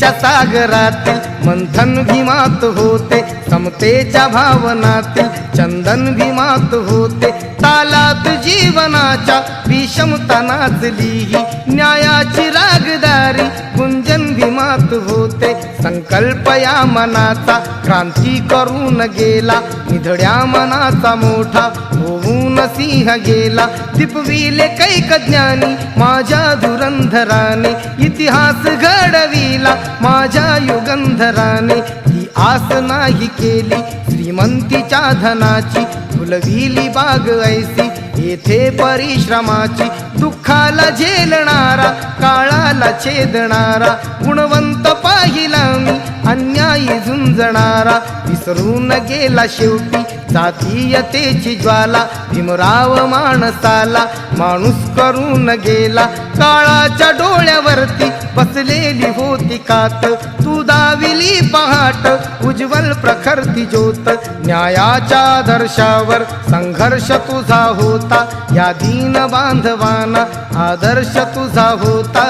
भक्तीच्या सागरातील मंथन भीमात होते, समतेच्या भावनातील चंदन भीमात होते, तालात जीवनाच्या विषमता नाचली ही न्यायाची रागदारी गुंजन भीमात होते। संकल्प या मनाचा क्रांती करून गेला, निधड्या मनाचा मोठा होऊन सिंह गेला। दिपविले कैक ज्ञानी माझ्या धुरंधराने, इतिहास घडविला माझ्या युगंधराने। ही आस नाही केली श्रीमंतीच्या धनाची, फुलविली बाग ऐसी येथे परिश्रमाची। दुःखाला झेलणारा काळाला छेदणारा, गुणवंत पाहिला मी अन्यायी झुंजणारा। विसरून गेला शेवटी जातीयतेची ज्वाला, भीमराव माणसाला माणूस करून गेला। काळाच्या डोळ्यावरती बसलेली होती कात, तू दाविली पहाट उज्ज्वल प्रखरती ज्योत। न्यायाच्या आदर्शावर संघर्ष तुझा होता, या दीन बांधवांना आदर्श तुझा होता।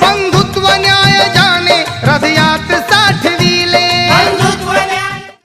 बंधुत्व न्याय जाने रथयात्रे